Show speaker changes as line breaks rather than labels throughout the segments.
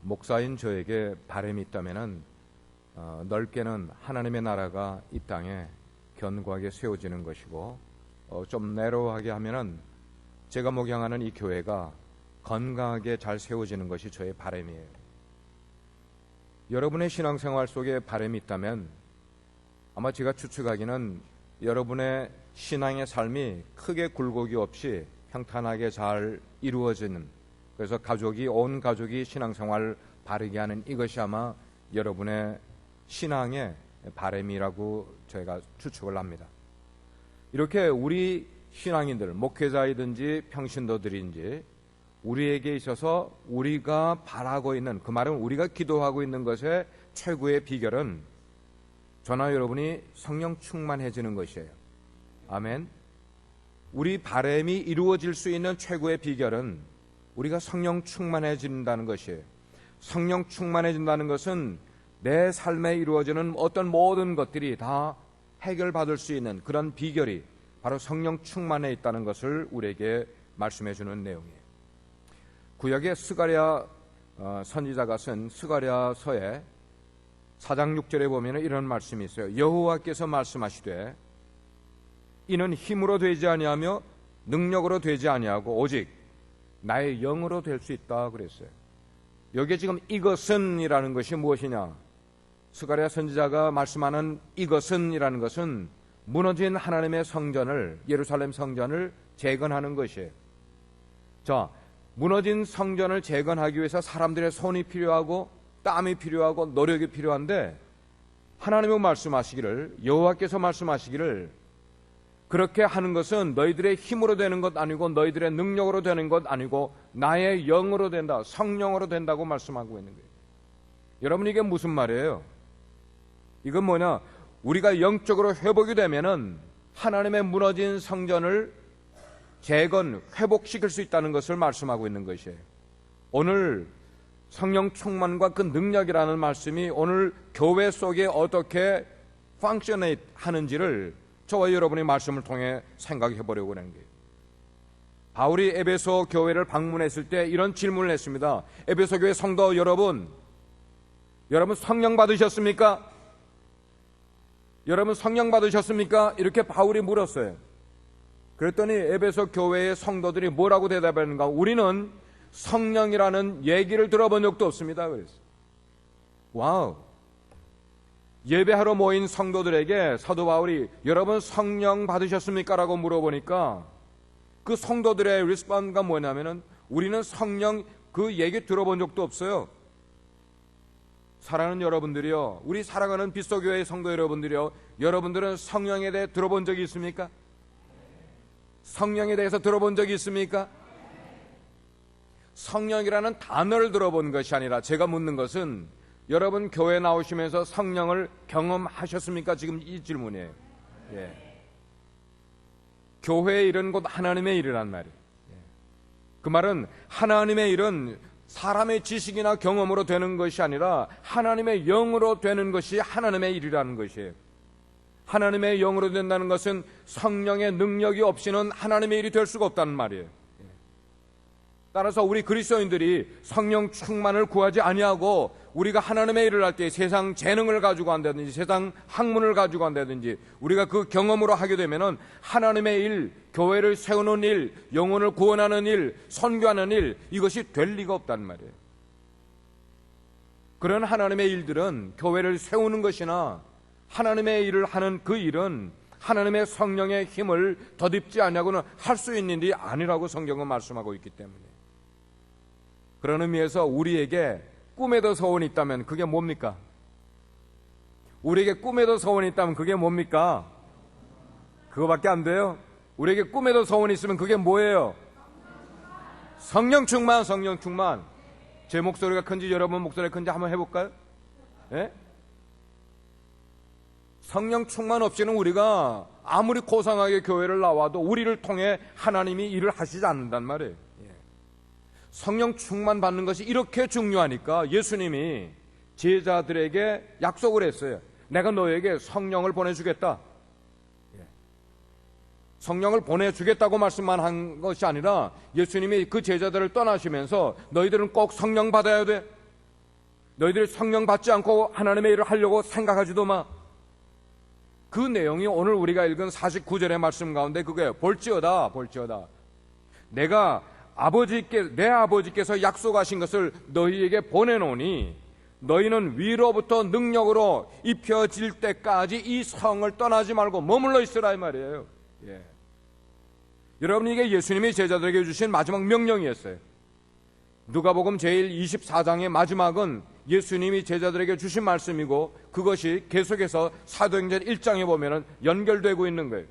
목사인 저에게 바람이 있다면은 넓게는 하나님의 나라가 이 땅에 견고하게 세워지는 것이고, 좀 내로하게 하면은 제가 목양하는 이 교회가 건강하게 잘 세워지는 것이 저의 바람이에요. 여러분의 신앙생활 속에 바람이 있다면 아마 제가 추측하기는 여러분의 신앙의 삶이 크게 굴곡이 없이 평탄하게 잘 이루어지는, 그래서 온 가족이 신앙생활 바르게 하는 이것이 아마 여러분의 신앙의 바람이라고 저희가 추측을 합니다. 이렇게 우리 신앙인들, 목회자이든지 평신도들인지 우리에게 있어서 우리가 바라고 있는, 그 말은 우리가 기도하고 있는 것의 최고의 비결은 저나 여러분이 성령 충만해지는 것이에요. 아멘. 우리 바람이 이루어질 수 있는 최고의 비결은 우리가 성령 충만해진다는 것이에요. 성령 충만해진다는 것은 내 삶에 이루어지는 어떤 모든 것들이 다 해결받을 수 있는 그런 비결이 바로 성령 충만에 있다는 것을 우리에게 말씀해 주는 내용이에요. 구약의 스가랴 선지자가 쓴 스가랴서에 4장 6절에 보면 이런 말씀이 있어요. 여호와께서 말씀하시되 이는 힘으로 되지 아니하며 능력으로 되지 아니하고 오직 나의 영으로 될 수 있다 그랬어요. 여기에 지금 이것은 이라는 것이 무엇이냐? 스가랴 선지자가 말씀하는 이것은 이라는 것은 무너진 하나님의 성전을, 예루살렘 성전을 재건하는 것이에요. 자, 무너진 성전을 재건하기 위해서 사람들의 손이 필요하고 땀이 필요하고 노력이 필요한데, 하나님은 말씀하시기를, 여호와께서 말씀하시기를 그렇게 하는 것은 너희들의 힘으로 되는 것 아니고 너희들의 능력으로 되는 것 아니고 나의 영으로 된다, 성령으로 된다고 말씀하고 있는 거예요. 여러분, 이게 무슨 말이에요? 이건 뭐냐? 우리가 영적으로 회복이 되면은 하나님의 무너진 성전을 회복시킬 수 있다는 것을 말씀하고 있는 것이에요. 오늘 성령 충만과 그 능력이라는 말씀이 오늘 교회 속에 어떻게 펑셔네이트 하는지를 저와 여러분의 말씀을 통해 생각해 보려고 하는 거예요. 바울이 에베소 교회를 방문했을 때 이런 질문을 했습니다. 에베소 교회 성도 여러분 성령 받으셨습니까? 여러분 성령 받으셨습니까? 이렇게 바울이 물었어요. 그랬더니 에베소 교회의 성도들이 뭐라고 대답했는가? 우리는 성령이라는 얘기를 들어본 적도 없습니다. 그랬어요. 와우. 예배하러 모인 성도들에게 사도 바울이 여러분 성령 받으셨습니까? 라고 물어보니까 그 성도들의 리스폰스가 뭐냐면은 우리는 성령 그 얘기 들어본 적도 없어요. 사랑하는 여러분들이요, 우리 사랑하는 빗소교회의 성도 여러분들이요, 여러분들은 성령에 대해 들어본 적이 있습니까? 성령에 대해서 들어본 적이 있습니까? 성령이라는 단어를 들어본 것이 아니라 제가 묻는 것은 여러분 교회 나오시면서 성령을 경험하셨습니까? 지금 이 질문이에요. 예. 교회의 일은 곧 하나님의 일이란 말이에요. 그 말은 하나님의 일은 사람의 지식이나 경험으로 되는 것이 아니라 하나님의 영으로 되는 것이 하나님의 일이라는 것이에요. 하나님의 영으로 된다는 것은 성령의 능력이 없이는 하나님의 일이 될 수가 없다는 말이에요. 따라서 우리 그리스도인들이 성령 충만을 구하지 아니하고 우리가 하나님의 일을 할 때 세상 재능을 가지고 한다든지 세상 학문을 가지고 한다든지 우리가 그 경험으로 하게 되면은 하나님의 일, 교회를 세우는 일, 영혼을 구원하는 일, 선교하는 일, 이것이 될 리가 없단 말이에요. 그런 하나님의 일들은 교회를 세우는 것이나 하나님의 일을 하는 그 일은 하나님의 성령의 힘을 덧입지 않냐고는 할 수 있는 일이 아니라고 성경은 말씀하고 있기 때문에, 그런 의미에서 우리에게 꿈에도 소원이 있다면 그게 뭡니까? 우리에게 꿈에도 소원이 있다면 그게 뭡니까? 그거밖에 안 돼요? 우리에게 꿈에도 소원이 있으면 그게 뭐예요? 성령 충만, 성령 충만. 제 목소리가 큰지 여러분 목소리가 큰지 한번 해볼까요? 예? 성령 충만 없이는 우리가 아무리 고상하게 교회를 나와도 우리를 통해 하나님이 일을 하시지 않는단 말이에요. 성령 충만 받는 것이 이렇게 중요하니까 예수님이 제자들에게 약속을 했어요. 내가 너에게 성령을 보내주겠다. 성령을 보내주겠다고 말씀만 한 것이 아니라 예수님이 그 제자들을 떠나시면서 너희들은 꼭 성령 받아야 돼. 너희들이 성령 받지 않고 하나님의 일을 하려고 생각하지도 마. 그 내용이 오늘 우리가 읽은 49절의 말씀 가운데 그거예요. 볼지어다 내가 내 아버지께서 약속하신 것을 너희에게 보내노니 너희는 위로부터 능력으로 입혀질 때까지 이 성을 떠나지 말고 머물러 있으라 이 말이에요. 예. 여러분, 이게 예수님이 제자들에게 주신 마지막 명령이었어요. 누가복음 제24장의 마지막은 예수님이 제자들에게 주신 말씀이고 그것이 계속해서 사도행전 1장에 보면 연결되고 있는 거예요.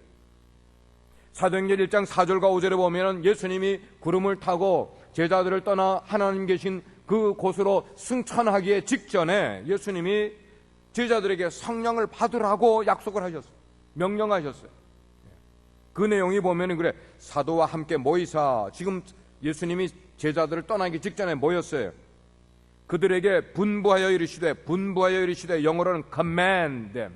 사도행전 1장 4절과 5절에 보면 예수님이 구름을 타고 제자들을 떠나 하나님 계신 그 곳으로 승천하기에 직전에 예수님이 제자들에게 성령을 받으라고 약속을 하셨어요. 명령하셨어요. 그 내용이 보면 그래, 사도와 함께 모이사, 지금 예수님이 제자들을 떠나기 직전에 모였어요. 그들에게 분부하여 이르시되 영어로는 command them.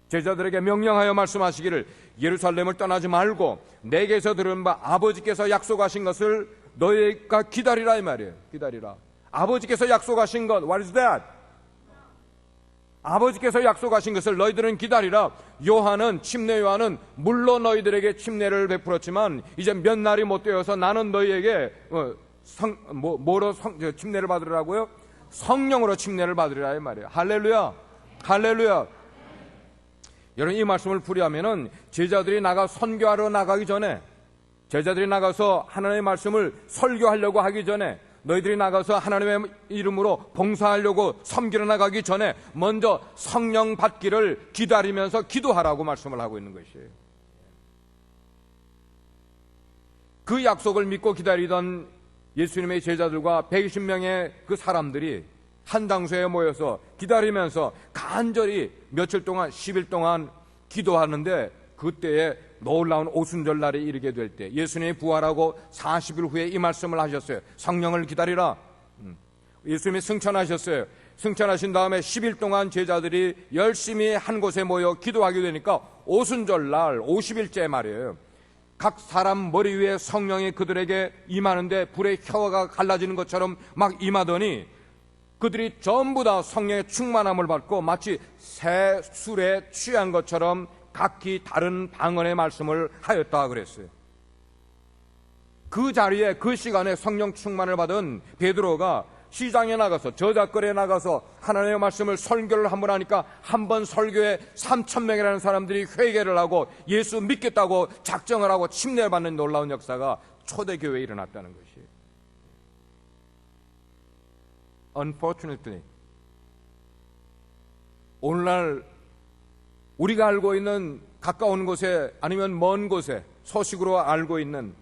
제자들에게 명령하여 말씀하시기를 예루살렘을 떠나지 말고 내게서 들은 바 아버지께서 약속하신 것을 너희가 기다리라 이 말이에요. 기다리라. 아버지께서 약속하신 것, what is that? 아버지께서 약속하신 것을 너희들은 기다리라. 침례 요한은 물론 너희들에게 침례를 베풀었지만 이제 몇 날이 못 되어서 나는 너희에게 침례를 받으라고요? 성령으로 침례를 받으리라 이 말이에요. 할렐루야. 할렐루야. 여러분, 이 말씀을 풀이하면은 제자들이 선교하러 나가기 전에, 제자들이 나가서 하나님의 말씀을 설교하려고 하기 전에, 너희들이 나가서 하나님의 이름으로 봉사하려고 섬기러 나가기 전에 먼저 성령 받기를 기다리면서 기도하라고 말씀을 하고 있는 것이에요. 그 약속을 믿고 기다리던 예수님의 제자들과 120명의 그 사람들이 한 장소에 모여서 기다리면서 간절히 며칠 동안 10일 동안 기도하는데, 그때에 놀라운 오순절날에 이르게 될 때 예수님이 부활하고 40일 후에 이 말씀을 하셨어요. 성령을 기다리라. 예수님이 승천하셨어요. 승천하신 다음에 10일 동안 제자들이 열심히 한 곳에 모여 기도하게 되니까 오순절날 50일째 말이에요. 각 사람 머리 위에 성령이 그들에게 임하는데 불의 혀가 갈라지는 것처럼 막 임하더니 그들이 전부 다 성령의 충만함을 받고 마치 새 술에 취한 것처럼 각기 다른 방언의 말씀을 하였다 그랬어요. 그 자리에, 그 시간에 성령 충만을 받은 베드로가 시장에 나가서, 저작거리에 나가서 하나님의 말씀을 설교를 한번 하니까 한 번 설교에 3,000명이라는 사람들이 회개를 하고 예수 믿겠다고 작정을 하고 침례를 받는 놀라운 역사가 초대교회에 일어났다는 것이에요. Unfortunately, 오늘날 우리가 알고 있는 가까운 곳에 아니면 먼 곳에 소식으로 알고 있는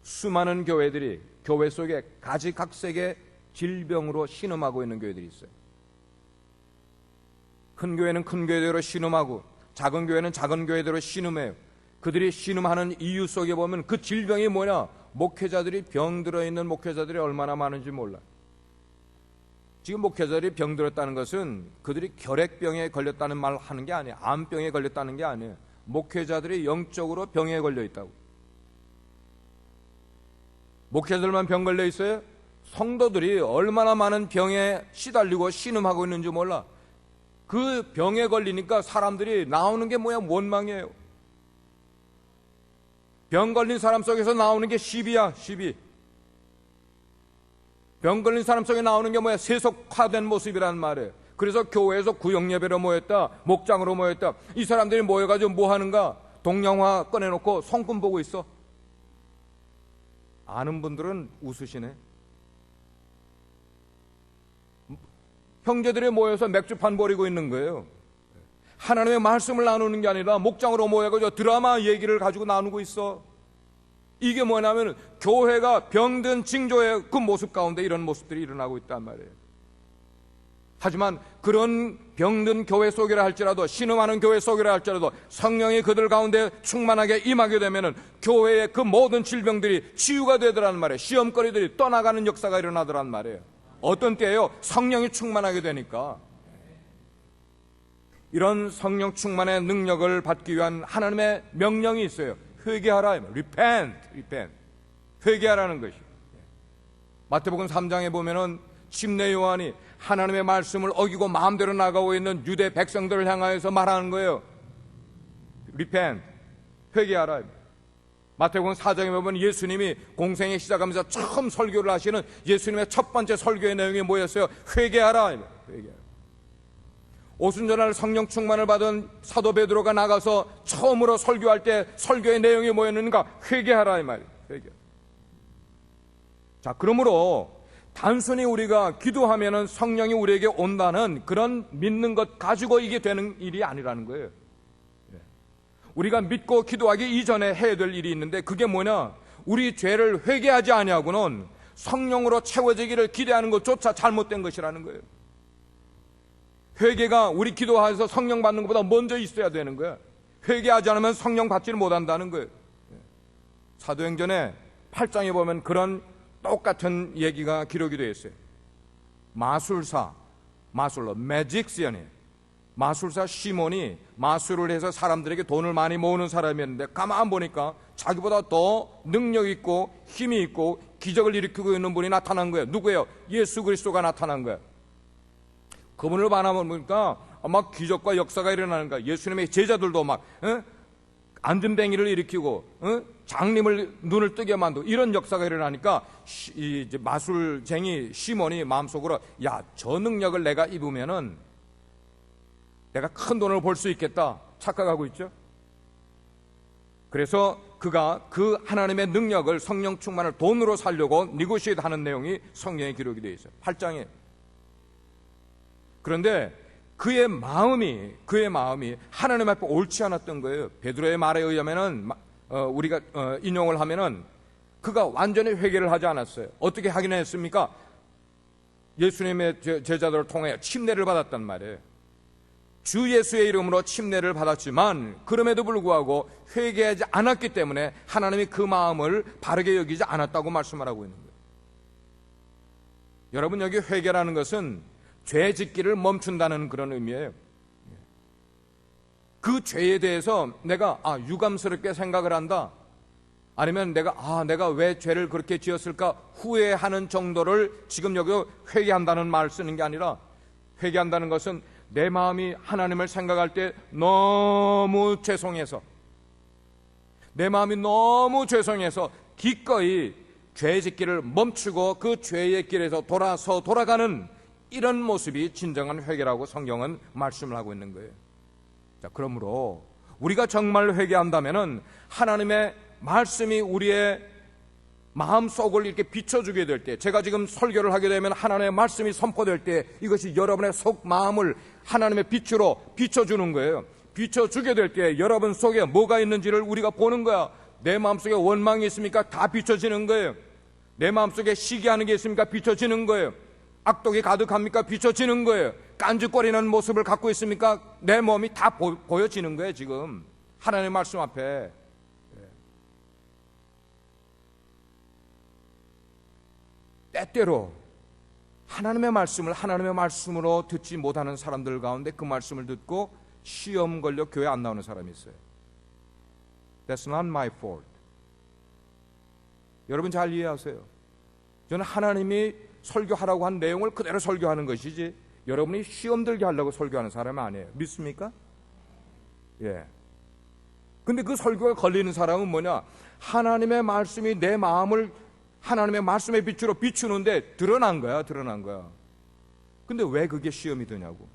수많은 교회들이 교회 속에 가지각색의 질병으로 신음하고 있는 교회들이 있어요. 큰 교회는 큰 교회대로 신음하고 작은 교회는 작은 교회대로 신음해요. 그들이 신음하는 이유 속에 보면 그 질병이 뭐냐? 목회자들이 병들어 있는 목회자들이 얼마나 많은지 몰라. 지금 목회자들이 병들었다는 것은 그들이 결핵병에 걸렸다는 말 하는 게 아니에요. 암병에 걸렸다는 게 아니에요. 목회자들이 영적으로 병에 걸려 있다고. 목회자들만 병 걸려 있어요? 성도들이 얼마나 많은 병에 시달리고 신음하고 있는지 몰라. 그 병에 걸리니까 사람들이 나오는 게 뭐야? 원망이에요. 병 걸린 사람 속에서 나오는 게 시비야, 시비. 병 걸린 사람 속에 나오는 게 뭐야? 세속화된 모습이란 말이에요. 그래서 교회에서 구역예배로 모였다, 목장으로 모였다. 이 사람들이 모여가지고 뭐 하는가? 동영화 꺼내놓고 성금 보고 있어. 아는 분들은 웃으시네. 형제들이 모여서 맥주판 버리고 있는 거예요. 하나님의 말씀을 나누는 게 아니라 목장으로 모여가지고 드라마 얘기를 가지고 나누고 있어. 이게 뭐냐면 교회가 병든 징조의 그 모습 가운데 이런 모습들이 일어나고 있단 말이에요. 하지만 그런 병든 교회 속이라 할지라도, 신음하는 교회 속이라 할지라도 성령이 그들 가운데 충만하게 임하게 되면은 교회의 그 모든 질병들이 치유가 되더란 말이에요. 시험거리들이 떠나가는 역사가 일어나더란 말이에요. 어떤 때예요? 성령이 충만하게 되니까. 이런 성령 충만의 능력을 받기 위한 하나님의 명령이 있어요. 회개하라. repent. 회개하라는 것이. 마태복음 3장에 보면은 침례 요한이 하나님의 말씀을 어기고 마음대로 나가고 있는 유대 백성들을 향하여서 말하는 거예요. Repent, 회개하라. 마태복음 4장에 보면 예수님이 공생애 시작하면서 처음 설교를 하시는 예수님의 첫 번째 설교의 내용이 뭐였어요? 회개하라. 회개하라. 오순절날 성령 충만을 받은 사도 베드로가 나가서 처음으로 설교할 때 설교의 내용이 뭐였는가? 회개하라 이 말이에요. 회개. 자, 그러므로 단순히 우리가 기도하면은 성령이 우리에게 온다는 그런 믿는 것 가지고 이게 되는 일이 아니라는 거예요. 우리가 믿고 기도하기 이전에 해야 될 일이 있는데 그게 뭐냐? 우리 죄를 회개하지 아니하고는 성령으로 채워지기를 기대하는 것조차 잘못된 것이라는 거예요. 회개가 우리 기도하면서 성령 받는 것보다 먼저 있어야 되는 거예요. 회개하지 않으면 성령 받지를 못한다는 거예요. 사도행전에 8장에 보면 그런 똑같은 얘기가 기록이 되어 있어요. 마술러, 매직시언이에요. 마술사 시몬이 마술을 해서 사람들에게 돈을 많이 모으는 사람이었는데 가만 보니까 자기보다 더 능력 있고 힘이 있고 기적을 일으키고 있는 분이 나타난 거예요. 누구예요? 예수 그리스도가 나타난 거예요. 그분을 바라보니까 막 기적과 역사가 일어나는 거야. 예수님의 제자들도 막 안전뱅이를 일으키고 장님을 눈을 뜨게 만들고 이런 역사가 일어나니까 이제 마술쟁이 시몬이 마음속으로 야, 저 능력을 내가 입으면은 내가 큰 돈을 벌 수 있겠다 착각하고 있죠. 그래서 그가 그 하나님의 능력을 성령 충만을 돈으로 살려고 니고시에이트 하는 내용이 성경에 기록이 되어 있어요. 8장에. 그런데 그의 마음이 하나님 앞에 옳지 않았던 거예요. 베드로의 말에 의하면은 우리가 인용을 하면은 그가 완전히 회개를 하지 않았어요. 어떻게 하긴 했습니까? 예수님의 제자들을 통해 침례를 받았단 말이에요. 주 예수의 이름으로 침례를 받았지만 그럼에도 불구하고 회개하지 않았기 때문에 하나님이 그 마음을 바르게 여기지 않았다고 말씀을 하고 있는 거예요. 여러분, 여기 회개라는 것은 죄 짓기를 멈춘다는 그런 의미예요. 그 죄에 대해서 내가 유감스럽게 생각을 한다, 아니면 내가 왜 죄를 그렇게 지었을까 후회하는 정도를 지금 여기 회개한다는 말을 쓰는 게 아니라, 회개한다는 것은 내 마음이 하나님을 생각할 때 너무 죄송해서, 내 마음이 너무 죄송해서 기꺼이 죄 짓기를 멈추고 그 죄의 길에서 돌아가는 이런 모습이 진정한 회개라고 성경은 말씀을 하고 있는 거예요. 자, 그러므로 우리가 정말 회개한다면은 하나님의 말씀이 우리의 마음속을 이렇게 비춰주게 될 때, 제가 지금 설교를 하게 되면 하나님의 말씀이 선포될 때 이것이 여러분의 속 마음을 하나님의 빛으로 비춰주는 거예요. 비춰주게 될 때 여러분 속에 뭐가 있는지를 우리가 보는 거야. 내 마음속에 원망이 있습니까? 다 비춰지는 거예요. 내 마음속에 시기하는 게 있습니까? 비춰지는 거예요. 악독이 가득합니까? 비춰지는 거예요. 깐죽거리는 모습을 갖고 있습니까? 내 몸이 다 보여지는 거예요. 지금 하나님의 말씀 앞에. 때때로 하나님의 말씀을 하나님의 말씀으로 듣지 못하는 사람들 가운데 그 말씀을 듣고 시험 걸려 교회 안 나오는 사람이 있어요. That's not my fault. 여러분 잘 이해하세요. 저는 하나님이 설교하라고 한 내용을 그대로 설교하는 것이지 여러분이 시험 들게 하려고 설교하는 사람은 아니에요. 믿습니까? 예. 근데 그 설교가 걸리는 사람은 뭐냐? 하나님의 말씀이 내 마음을 하나님의 말씀의 빛으로 비추는데 드러난 거야. 근데 왜 그게 시험이 되냐고.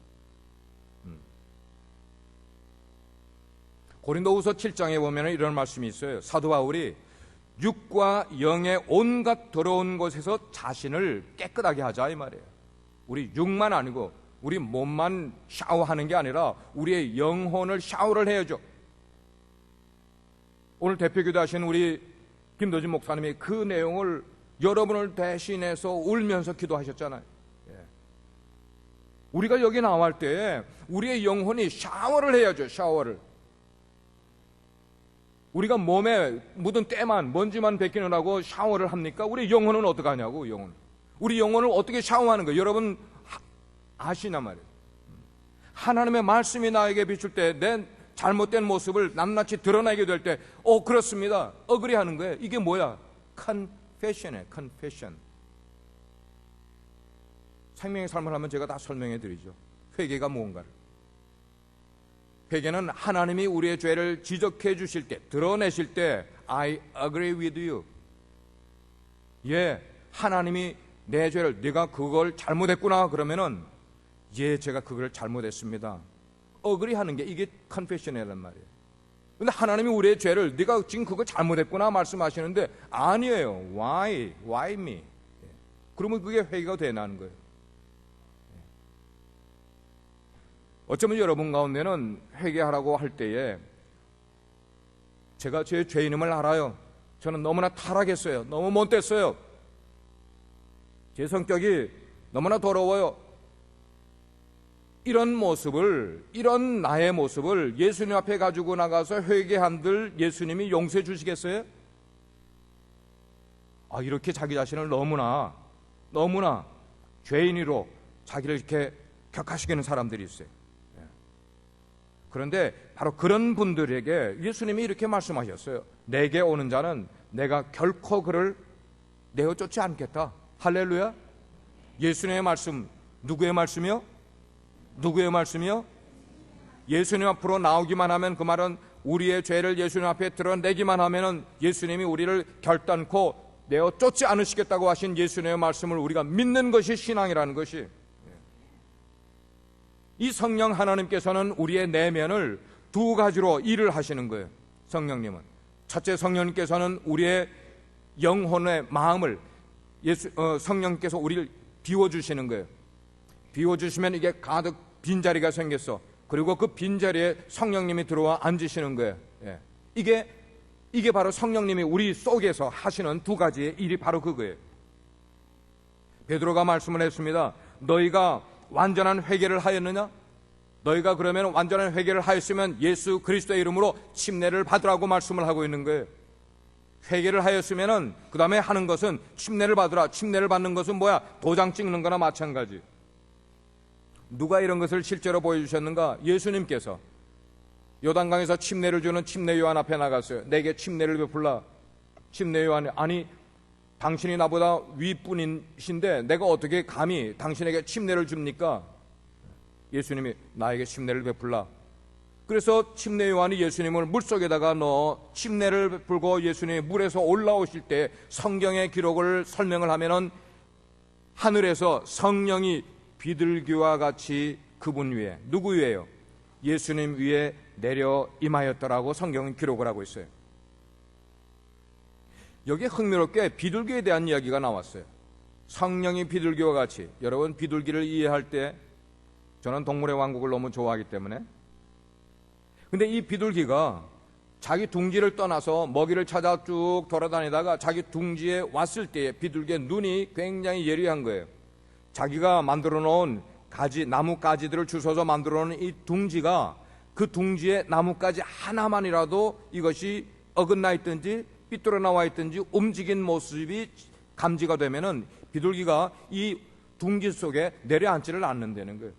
고린도후서 7장에 보면 이런 말씀이 있어요. 사도 바울이 육과 영의 온갖 더러운 것에서 자신을 깨끗하게 하자 이 말이에요. 우리 육만 아니고 우리 몸만 샤워하는 게 아니라 우리의 영혼을 샤워를 해야죠. 오늘 대표기도 하신 우리 김도진 목사님이 그 내용을 여러분을 대신해서 울면서 기도하셨잖아요. 우리가 여기 나올 때 우리의 영혼이 샤워를 해야죠. 샤워를. 우리가 몸에 묻은 때만 먼지만 벗기느라고 샤워를 합니까? 우리 영혼은 어떻게 하냐고. 우리 영혼을 어떻게 샤워하는 거예요? 여러분 아시나 말이에요. 하나님의 말씀이 나에게 비출 때 내 잘못된 모습을 낱낱이 드러나게 될 때 그렇습니다. 어그리하는 거예요. 이게 뭐야? confession이에요. confession. 생명의 삶을 하면 제가 다 설명해 드리죠. 회개가 무언가를. 회개는 하나님이 우리의 죄를 지적해 주실 때, 드러내실 때 I agree with you. 예, 하나님이 내 죄를, 네가 그걸 잘못했구나 그러면은 예, 제가 그걸 잘못했습니다. agree 하는 게 이게 confession이란 말이에요. 근데 하나님이 우리의 죄를 네가 지금 그거 잘못했구나 말씀하시는데 아니에요. Why me? 그러면 그게 회개가 되는 거예요. 어쩌면 여러분 가운데는 회개하라고 할 때에 제가 제 죄인임을 알아요. 저는 너무나 타락했어요. 너무 못됐어요. 제 성격이 너무나 더러워요. 이런 모습을, 이런 나의 모습을 예수님 앞에 가지고 나가서 회개한들 예수님이 용서해 주시겠어요? 이렇게 자기 자신을 너무나 죄인으로 자기를 이렇게 격하시게 사람들이 있어요. 그런데 바로 그런 분들에게 예수님이 이렇게 말씀하셨어요. 내게 오는 자는 내가 결코 그를 내어 쫓지 않겠다. 할렐루야. 예수님의 말씀, 누구의 말씀이요? 누구의 말씀이요? 예수님 앞으로 나오기만 하면, 그 말은 우리의 죄를 예수님 앞에 드러내기만 하면은 예수님이 우리를 결단코 내어 쫓지 않으시겠다고 하신 예수님의 말씀을 우리가 믿는 것이 신앙이라는 것이, 이 성령 하나님께서는 우리의 내면을 두 가지로 일을 하시는 거예요. 성령님은 첫째, 성령님께서는 우리의 영혼의 마음을 성령께서 우리를 비워주시는 거예요. 비워주시면 이게 가득 빈자리가 생겼어. 그리고 그 빈자리에 성령님이 들어와 앉으시는 거예요. 이게 바로 성령님이 우리 속에서 하시는 두 가지의 일이 바로 그거예요. 베드로가 말씀을 했습니다. 너희가 완전한 회개를 하였느냐? 너희가 그러면 완전한 회개를 하였으면 예수 그리스도의 이름으로 침례를 받으라고 말씀을 하고 있는 거예요. 회개를 하였으면은 그 다음에 하는 것은 침례를 받으라. 침례를 받는 것은 뭐야? 도장 찍는 거나 마찬가지. 누가 이런 것을 실제로 보여주셨는가? 예수님께서 요단강에서 침례를 주는 침례 요한 앞에 나갔어요. 내게 침례를 베풀라. 침례 요한이, 아니 당신이 나보다 윗분이신데 내가 어떻게 감히 당신에게 침례를 줍니까? 예수님이 나에게 침례를 베풀라. 그래서 침례 요한이 예수님을 물속에다가 넣어 침례를 베풀고 예수님이 물에서 올라오실 때 성경의 기록을 설명을 하면은 하늘에서 성령이 비둘기와 같이 그분 위에, 누구 위에요? 예수님 위에 내려 임하였더라고 성경은 기록을 하고 있어요. 여기에 흥미롭게 비둘기에 대한 이야기가 나왔어요. 성령이 비둘기와 같이. 여러분, 비둘기를 이해할 때, 저는 동물의 왕국을 너무 좋아하기 때문에, 근데 이 비둘기가 자기 둥지를 떠나서 먹이를 찾아 쭉 돌아다니다가 자기 둥지에 왔을 때 비둘기의 눈이 굉장히 예리한 거예요. 자기가 만들어 놓은 가지, 나무 가지들을 주워서 만들어 놓은 이 둥지가, 그 둥지에 나뭇가지 하나만이라도 이것이 어긋나 있든지 삐뚤어 나와 있든지 움직인 모습이 감지가 되면은 비둘기가 이 둥지 속에 내려앉지를 않는다는 거예요.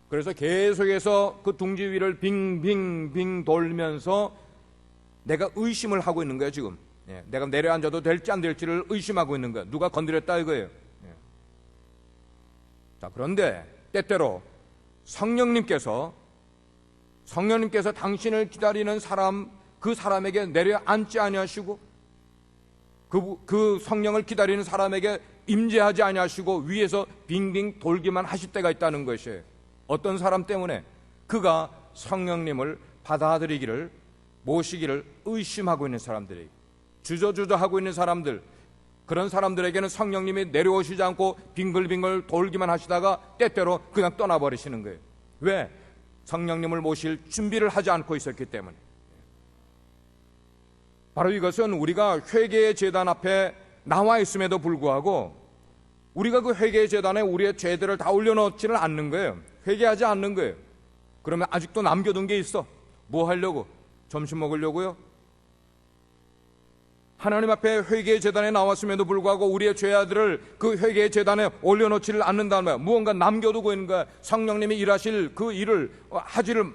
그래서 계속해서 그 둥지 위를 빙빙빙 돌면서 내가 의심을 하고 있는 거예요, 지금. 내가 내려앉아도 될지 안 될지를 의심하고 있는 거예요. 누가 건드렸다 이거예요. 자, 그런데 때때로 성령님께서 당신을 기다리는 사람, 그 사람에게 내려앉지 아니하시고 그 성령을 기다리는 사람에게 임재하지 아니하시고 위에서 빙빙 돌기만 하실 때가 있다는 것이에요. 어떤 사람 때문에? 그가 성령님을 받아들이기를, 모시기를 의심하고 있는 사람들이, 주저하고 있는 사람들, 그런 사람들에게는 성령님이 내려오시지 않고 빙글빙글 돌기만 하시다가 때때로 그냥 떠나버리시는 거예요. 왜? 성령님을 모실 준비를 하지 않고 있었기 때문에. 바로 이것은 우리가 회개의 제단 앞에 나와 있음에도 불구하고 우리가 그 회개의 제단에 우리의 죄들을 다 올려놓지는 않는 거예요. 회개하지 않는 거예요. 그러면 아직도 남겨둔 게 있어. 뭐 하려고? 점심 먹으려고요? 하나님 앞에 회개의 제단에 나왔음에도 불구하고 우리의 죄아들을 그 회개의 제단에 올려놓지를 않는다는 거야. 무언가 남겨두고 있는 거야. 성령님이 일하실 그 일을 하지를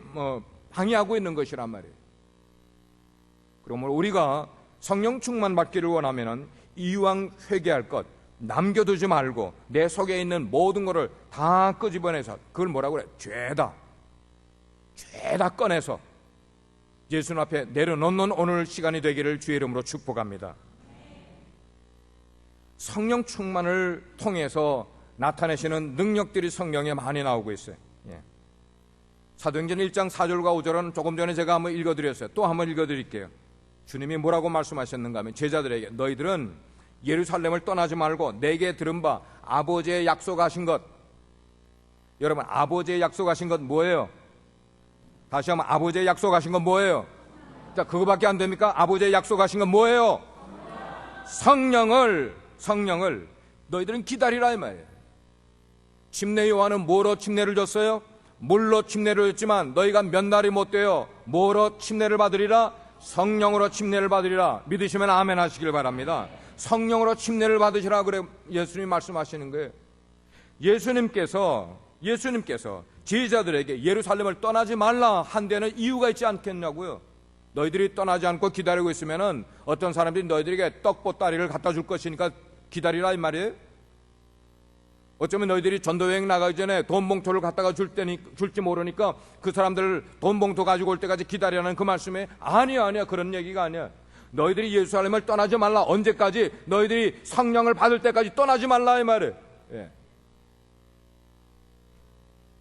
방해하고 있는 것이란 말이에요. 그러므로 우리가 성령 충만 받기를 원하면은 이왕 회개할 것, 남겨두지 말고 내 속에 있는 모든 것을 다 끄집어내서, 그걸 뭐라고 그래? 죄다 꺼내서 예수님 앞에 내려놓는 오늘 시간이 되기를 주의 이름으로 축복합니다. 성령 충만을 통해서 나타내시는 능력들이 성경에 많이 나오고 있어요. 사도행전 1장 4절과 5절은 조금 전에 제가 한번 읽어드렸어요. 또 한번 읽어드릴게요. 주님이 뭐라고 말씀하셨는가 하면, 제자들에게 너희들은 예루살렘을 떠나지 말고 내게 들은 바 아버지의 약속하신 것. 여러분, 아버지의 약속하신 것 뭐예요? 다시 한번, 아버지의 약속하신 건 뭐예요? 자, 그거밖에 안 됩니까? 아버지의 약속하신 건 뭐예요? 성령을 너희들은 기다리라 이 말이에요. 침례 요한은 뭐로 침례를 줬어요? 물로 침례를 줬지만 너희가 몇 날이 못 돼요. 뭐로 침례를 받으리라? 성령으로 침례를 받으리라. 믿으시면 아멘 하시길 바랍니다. 성령으로 침례를 받으시라 그래 예수님 말씀하시는 거예요. 예수님께서 제자들에게 예루살렘을 떠나지 말라 한 데는 이유가 있지 않겠냐고요. 너희들이 떠나지 않고 기다리고 있으면은 어떤 사람들이 너희들에게 떡보따리를 갖다 줄 것이니까 기다리라 이 말이에요. 어쩌면 너희들이 전도여행 나가기 전에 돈 봉투를 갖다가 줄지 모르니까 그 사람들 돈 봉투 가지고 올 때까지 기다리라는 그 말씀에 아니야 그런 얘기가 아니야. 너희들이 예루살렘을 떠나지 말라. 언제까지? 너희들이 성령을 받을 때까지 떠나지 말라 이 말이에요.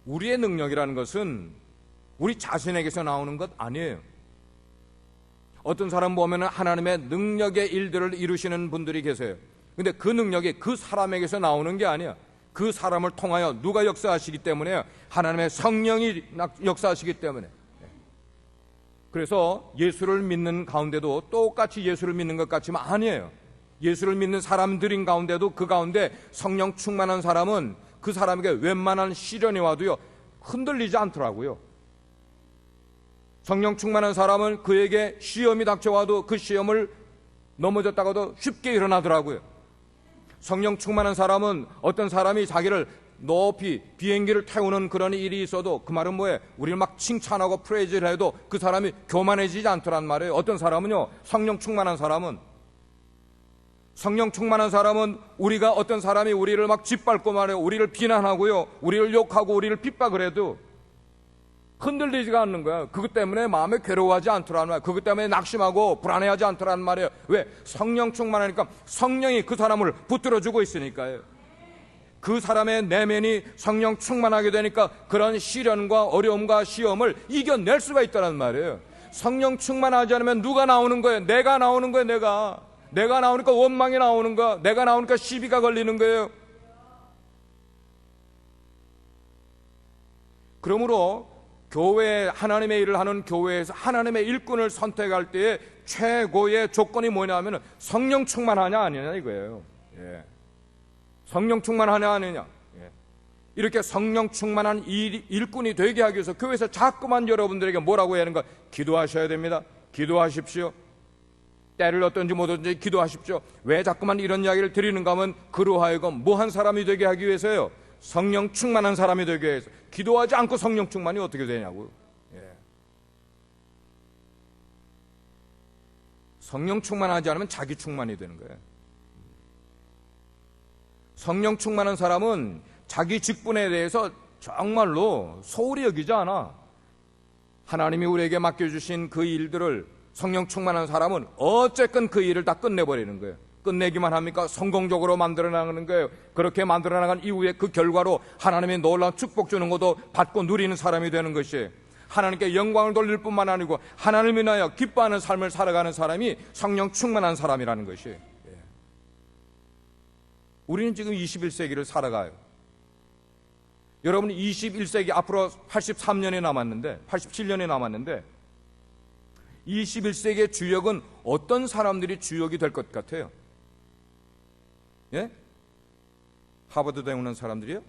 우리의 능력이라는 것은 우리 자신에게서 나오는 것 아니에요. 어떤 사람 보면 하나님의 능력의 일들을 이루시는 분들이 계세요. 근데 그 능력이 그 사람에게서 나오는 게 아니야. 그 사람을 통하여 누가 역사하시기 때문에? 하나님의 성령이 역사하시기 때문에. 그래서 예수를 믿는 가운데도 똑같이 예수를 믿는 것 같지만 아니에요. 예수를 믿는 사람들인 가운데도 그 가운데 성령 충만한 사람은 그 사람에게 웬만한 시련이 와도요 흔들리지 않더라고요. 성령 충만한 사람은 그에게 시험이 닥쳐와도 그 시험을 넘어졌다가도 쉽게 일어나더라고요. 성령 충만한 사람은 어떤 사람이 자기를 높이 비행기를 태우는 그런 일이 있어도 그 말은 뭐예요? 우리를 막 칭찬하고 프레이즈를 해도 그 사람이 교만해지지 않더란 말이에요. 어떤 사람은요, 성령 충만한 사람은 우리가 어떤 사람이 우리를 막 짓밟고 말해요. 우리를 비난하고요, 우리를 욕하고 우리를 핍박을 해도 흔들리지가 않는 거야. 그것 때문에 마음에 괴로워하지 않더란 말이에요. 그것 때문에 낙심하고 불안해하지 않더란 말이에요. 왜? 성령 충만하니까 성령이 그 사람을 붙들어주고 있으니까요. 그 사람의 내면이 성령 충만하게 되니까 그런 시련과 어려움과 시험을 이겨낼 수가 있다는 말이에요. 성령 충만하지 않으면 누가 나오는 거예요? 내가 나오는 거예요. 내가 나오니까 원망이 나오는 거야. 내가 나오니까 시비가 걸리는 거예요. 그러므로 교회, 하나님의 일을 하는 교회에서 하나님의 일꾼을 선택할 때의 최고의 조건이 뭐냐면 성령 충만하냐 아니냐 이거예요. 성령 충만하냐 아니냐. 이렇게 성령 충만한 일꾼이 되게 하기 위해서 교회에서 자꾸만 여러분들에게 뭐라고 해야 하는가? 기도하셔야 됩니다. 기도하십시오. 때를 어떤지 뭐든지 기도하십시오. 왜 자꾸만 이런 이야기를 드리는가 하면 그로 하여금 뭐한 사람이 되게 하기 위해서요, 성령 충만한 사람이 되게 위해서. 기도하지 않고 성령 충만이 어떻게 되냐고요. 성령 충만하지 않으면 자기 충만이 되는 거예요. 성령 충만한 사람은 자기 직분에 대해서 정말로 소홀히 여기지 않아. 하나님이 우리에게 맡겨주신 그 일들을 성령 충만한 사람은 어쨌건 그 일을 다 끝내버리는 거예요. 끝내기만 합니까? 성공적으로 만들어나가는 거예요. 그렇게 만들어나간 이후에 그 결과로 하나님의 놀라운 축복 주는 것도 받고 누리는 사람이 되는 것이에요. 하나님께 영광을 돌릴 뿐만 아니고 하나님을 인하여 기뻐하는 삶을 살아가는 사람이 성령 충만한 사람이라는 것이에요. 우리는 지금 21세기를 살아가요. 여러분 21세기 앞으로 87년이 남았는데 21세기의 주역은 어떤 사람들이 주역이 될 것 같아요? 하버드 대우는 사람들이요?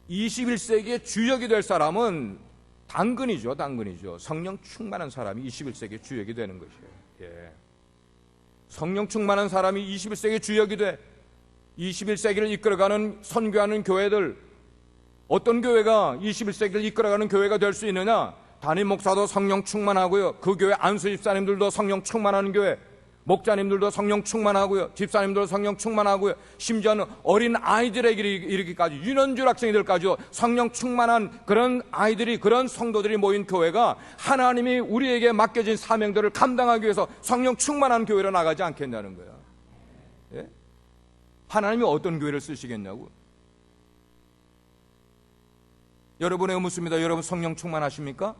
21세기의 주역이 될 사람은 당근이죠. 성령 충만한 사람이 21세기의 주역이 되는 것이에요. 성령 충만한 사람이 21세기의 주역이 돼. 21세기를 이끌어가는 선교하는 교회들, 어떤 교회가 21세기를 이끌어가는 교회가 될 수 있느냐? 담임 목사도 성령 충만하고요, 그 교회 안수 집사님들도 성령 충만한 교회, 목자님들도 성령 충만하고요, 집사님들도 성령 충만하고요, 심지어는 어린 아이들에게 이르기까지 유년줄 학생들까지도 성령 충만한 그런 아이들이, 그런 성도들이 모인 교회가 하나님이 우리에게 맡겨진 사명들을 감당하기 위해서 성령 충만한 교회로 나가지 않겠냐는 거야. 예? 하나님이 어떤 교회를 쓰시겠냐고. 여러분의 묻습니다. 여러분 성령 충만하십니까?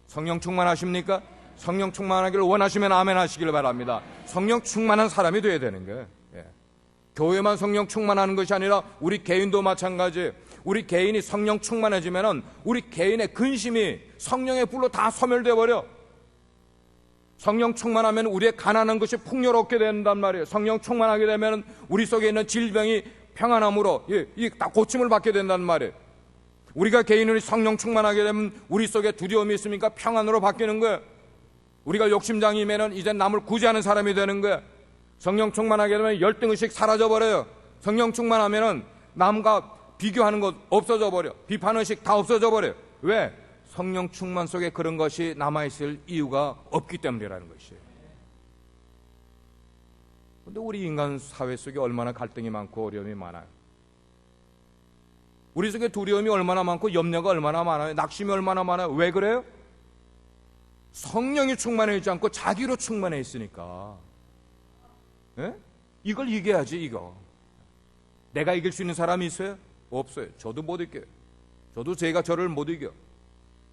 성령 충만하십니까? 성령 충만하기를 원하시면 아멘 하시길 바랍니다. 성령 충만한 사람이 돼야 되는 거예요. 예. 교회만 성령 충만하는 것이 아니라 우리 개인도 마찬가지예요. 우리 개인이 성령 충만해지면은 우리 개인의 근심이 성령의 불로 다 소멸되어 버려. 성령 충만하면 우리의 가난한 것이 풍요롭게 된단 말이에요. 성령 충만하게 되면 우리 속에 있는 질병이 평안함으로 다 고침을 받게 된단 말이에요. 우리가 개인으로 성령 충만하게 되면 우리 속에 두려움이 있으니까 평안으로 바뀌는 거예요. 우리가 욕심장이면은 이제 남을 구제하는 사람이 되는 거예요. 성령 충만하게 되면 열등의식 사라져버려요. 성령 충만하면은 남과 비교하는 것 없어져 버려. 비판의식 다 없어져 버려요. 왜? 성령 충만 속에 그런 것이 남아있을 이유가 없기 때문이라는 것이에요. 그런데 우리 인간 사회 속에 얼마나 갈등이 많고 어려움이 많아요. 우리 속에 두려움이 얼마나 많고 염려가 얼마나 많아요. 낙심이 얼마나 많아요. 왜 그래요? 성령이 충만해 있지 않고 자기로 충만해 있으니까. 예? 이걸 이겨야지. 이거 내가 이길 수 있는 사람이 있어요? 없어요. 저도 못 이겨요. 저도 제가 저를 못 이겨.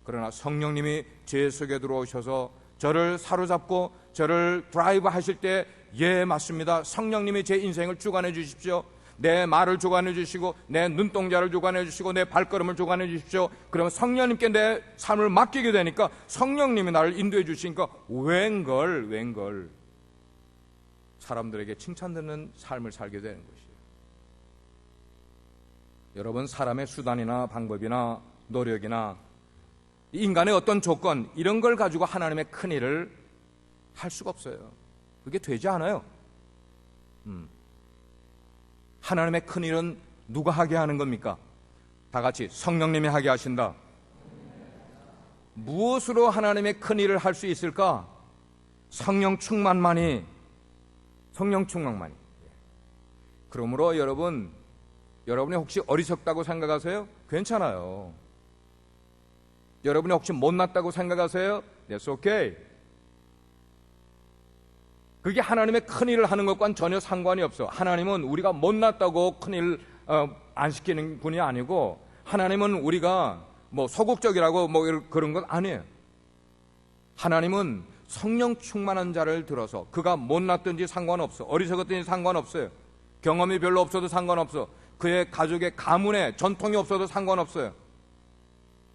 그러나 성령님이 제 속에 들어오셔서 저를 사로잡고 저를 드라이브 하실 때, 예, 맞습니다, 성령님이 제 인생을 주관해 주십시오. 내 말을 주관해 주시고 내 눈동자를 주관해 주시고 내 발걸음을 주관해 주십시오. 그러면 성령님께 내 삶을 맡기게 되니까 성령님이 나를 인도해 주시니까 웬걸 사람들에게 칭찬받는 삶을 살게 되는 것이에요. 여러분, 사람의 수단이나 방법이나 노력이나 인간의 어떤 조건, 이런 걸 가지고 하나님의 큰일을 할 수가 없어요. 그게 되지 않아요. 하나님의 큰일은 누가 하게 하는 겁니까? 다 같이 성령님이 하게 하신다. 무엇으로 하나님의 큰일을 할 수 있을까? 성령 충만만이. 그러므로 여러분이 혹시 어리석다고 생각하세요? 괜찮아요. 여러분이 혹시 못났다고 생각하세요? That's okay. 그게 하나님의 큰일을 하는 것과는 전혀 상관이 없어. 하나님은 우리가 못났다고 큰일 안 시키는 분이 아니고, 하나님은 우리가 뭐 소극적이라고 뭐 그런 건 아니에요. 하나님은 성령 충만한 자를 들어서 그가 못났든지 상관없어, 어리석었든지 상관없어요, 경험이 별로 없어도 상관없어, 그의 가족의 가문에 전통이 없어도 상관없어요,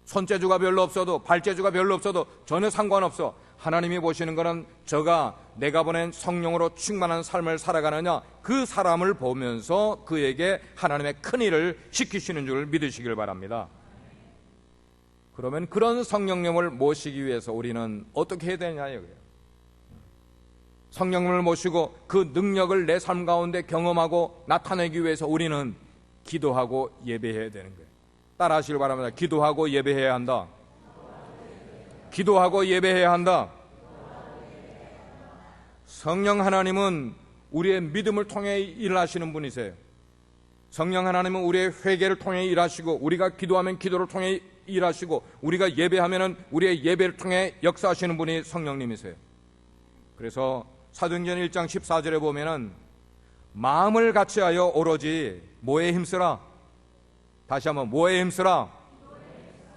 손재주가 별로 없어도 발재주가 별로 없어도 전혀 상관없어. 하나님이 보시는 것은 저가 내가 보낸 성령으로 충만한 삶을 살아가느냐, 그 사람을 보면서 그에게 하나님의 큰일을 시키시는 줄 믿으시길 바랍니다. 그러면 그런 성령님을 모시기 위해서 우리는 어떻게 해야 되냐요? 성령님을 모시고 그 능력을 내 삶 가운데 경험하고 나타내기 위해서 우리는 기도하고 예배해야 되는 거예요. 따라 하시길 바랍니다. 기도하고 예배해야 한다. 기도하고 예배해야 한다. 성령 하나님은 우리의 믿음을 통해 일하시는 분이세요. 성령 하나님은 우리의 회개를 통해 일하시고, 우리가 기도하면 기도를 통해 일하시고, 우리가 예배하면 우리의 예배를 통해 역사하시는 분이 성령님이세요. 그래서 사도행전 1장 14절에 보면은 마음을 같이하여 오로지 뭐에 힘쓰라? 다시 한번, 뭐에 힘쓰라?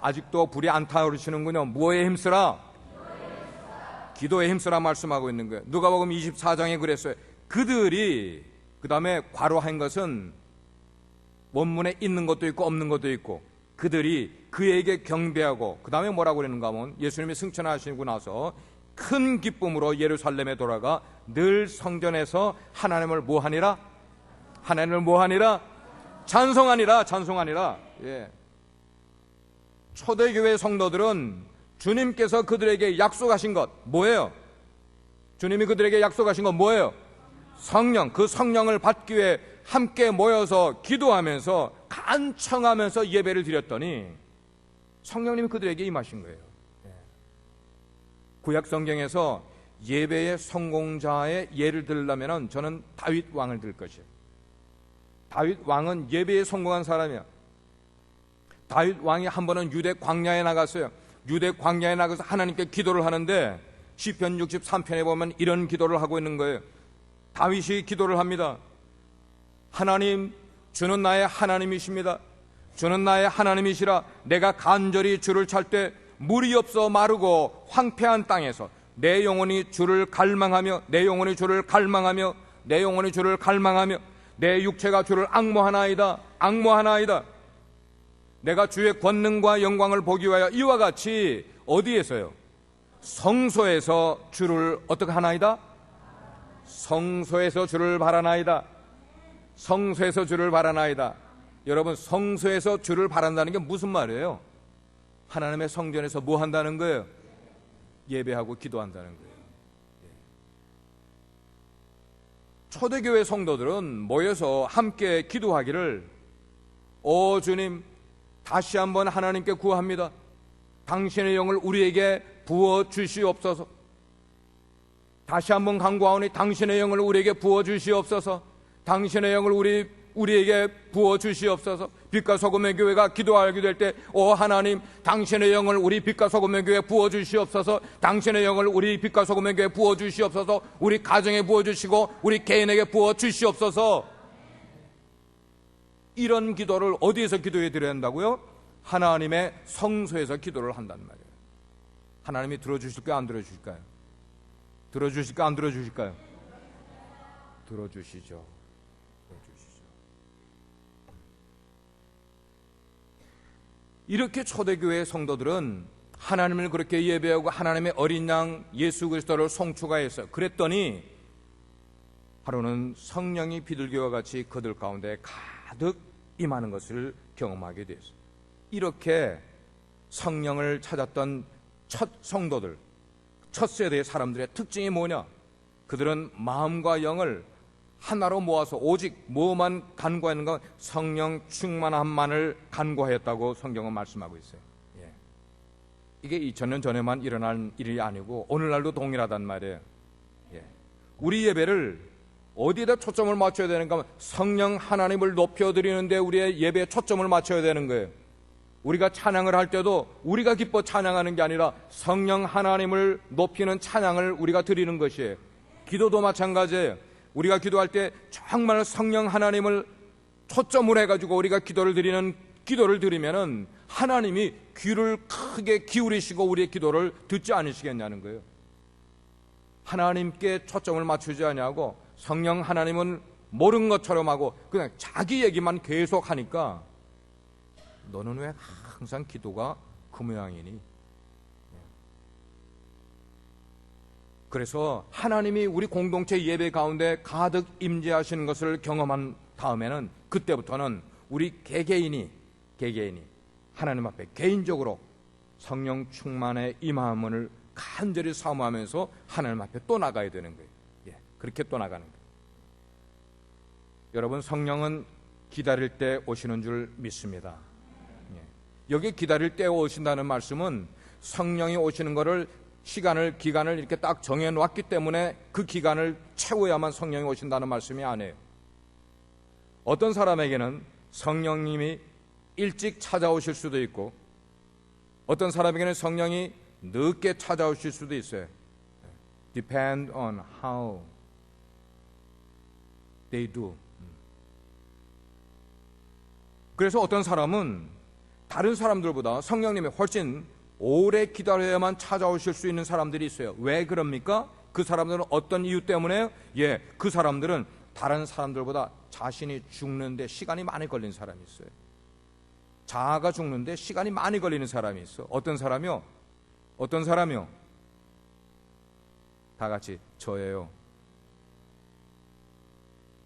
아직도 불이 안 타오르시는군요. 뭐에 힘쓰라? 기도에 힘쓰라 말씀하고 있는 거예요. 누가복음 24장에 그랬어요. 그들이, 그 다음에 괄호한 것은 원문에 있는 것도 있고 없는 것도 있고, 그들이 그에게 경배하고, 그 다음에 뭐라고 그러는가 하면 예수님이 승천하시고 나서 큰 기쁨으로 예루살렘에 돌아가 늘 성전에서 하나님을 뭐하니라? 하나님을 뭐하니라? 찬송하니라. 예. 초대교회 성도들은 주님께서 그들에게 약속하신 것 뭐예요? 주님이 그들에게 약속하신 것 뭐예요? 성령. 그 성령을 받기 위해 함께 모여서 기도하면서 간청하면서 예배를 드렸더니 성령님이 그들에게 임하신 거예요. 구약 성경에서 예배의 성공자의 예를 들려면 저는 다윗 왕을 들 것이에요. 다윗 왕은 예배에 성공한 사람이야. 다윗 왕이 한 번은 유대 광야에 나갔어요. 유대 광야에 나가서 하나님께 기도를 하는데 시편 63편에 보면 이런 기도를 하고 있는 거예요. 다윗이 기도를 합니다. 하나님, 주는 나의 하나님이십니다. 주는 나의 하나님이시라. 내가 간절히 주를 찾을 때 물이 없어 마르고 황폐한 땅에서 내 영혼이 주를 갈망하며 내 영혼이 주를 갈망하며 내 영혼이 주를 갈망하며 내 육체가 주를 앙모하나이다. 앙모하나이다. 내가 주의 권능과 영광을 보기 위하여 이와 같이 어디에서요? 성소에서 주를 어떻게 하나이다? 성소에서 주를 바라나이다. 성소에서 주를 바라나이다. 여러분, 성소에서 주를 바란다는 게 무슨 말이에요? 하나님의 성전에서 뭐 한다는 거예요? 예배하고 기도한다는 거예요. 초대교회 성도들은 모여서 함께 기도하기를, 오 주님, 다시 한번 하나님께 구합니다. 당신의 영을 우리에게 부어 주시옵소서. 다시 한번 간구하오니 당신의 영을 우리에게 부어 주시옵소서. 당신의 영을 우리에게 부어 주시옵소서. 빛과 소금의 교회가 기도하게 될 때, 오 하나님, 당신의 영을 우리 빛과 소금의 교회에 부어 주시옵소서. 당신의 영을 우리 빛과 소금의 교회에 부어 주시옵소서. 우리 가정에 부어 주시고 우리 개인에게 부어 주시옵소서. 이런 기도를 어디에서 기도해 드려야 한다고요? 하나님의 성소에서 기도를 한단 말이에요. 하나님이 들어주실까요? 안 들어주실까요? 들어주실까요? 안 들어주실까요? 들어주시죠. 이렇게 초대교회의 성도들은 하나님을 그렇게 예배하고 하나님의 어린 양 예수 그리스도를 송축하였어요. 그랬더니 하루는 성령이 비둘기와 같이 그들 가운데 가득 임하는 것을 경험하게 되었어요. 이렇게 성령을 찾았던 첫 성도들, 첫 세대의 사람들의 특징이 뭐냐? 그들은 마음과 영을 하나로 모아서 오직 뭐만 간구하는가? 성령 충만함만을 간구하였다고 성경은 말씀하고 있어요. 이게 2000년 전에만 일어난 일이 아니고 오늘날도 동일하단 말이에요. 우리 예배를 어디에다 초점을 맞춰야 되는가 하면 성령 하나님을 높여드리는데 우리의 예배에 초점을 맞춰야 되는 거예요. 우리가 찬양을 할 때도 우리가 기뻐 찬양하는 게 아니라 성령 하나님을 높이는 찬양을 우리가 드리는 것이에요. 기도도 마찬가지예요. 우리가 기도할 때 정말 성령 하나님을 초점을 해가지고 우리가 기도를 드리면은 하나님이 귀를 크게 기울이시고 우리의 기도를 듣지 않으시겠냐는 거예요. 하나님께 초점을 맞추지 않냐고 성령 하나님은 모르는 것처럼 하고 그냥 자기 얘기만 계속 하니까 너는 왜 항상 기도가 그 모양이니? 그래서 하나님이 우리 공동체 예배 가운데 가득 임재하시는 것을 경험한 다음에는 그때부터는 우리 개개인이 하나님 앞에 개인적으로 성령 충만의 임함을 간절히 사모하면서 하나님 앞에 또 나가야 되는 거예요. 그렇게 또 나가는 거예요. 여러분, 성령은 기다릴 때 오시는 줄 믿습니다. 여기 기다릴 때 오신다는 말씀은 성령이 오시는 것을 기간을 이렇게 딱 정해 놓았기 때문에 그 기간을 채워야만 성령이 오신다는 말씀이 아니에요. 어떤 사람에게는 성령님이 일찍 찾아오실 수도 있고 어떤 사람에게는 성령이 늦게 찾아오실 수도 있어요. Depend on how they do. 그래서 어떤 사람은 다른 사람들보다 성령님이 훨씬 오래 기다려야만 찾아오실 수 있는 사람들이 있어요. 왜 그럽니까? 그 사람들은 어떤 이유 때문에? 그 사람들은 다른 사람들보다 자신이 죽는데 시간이 많이 걸린 사람이 있어요. 자아가 죽는데 시간이 많이 걸리는 사람이 있어. 어떤 사람이요? 다 같이 저예요.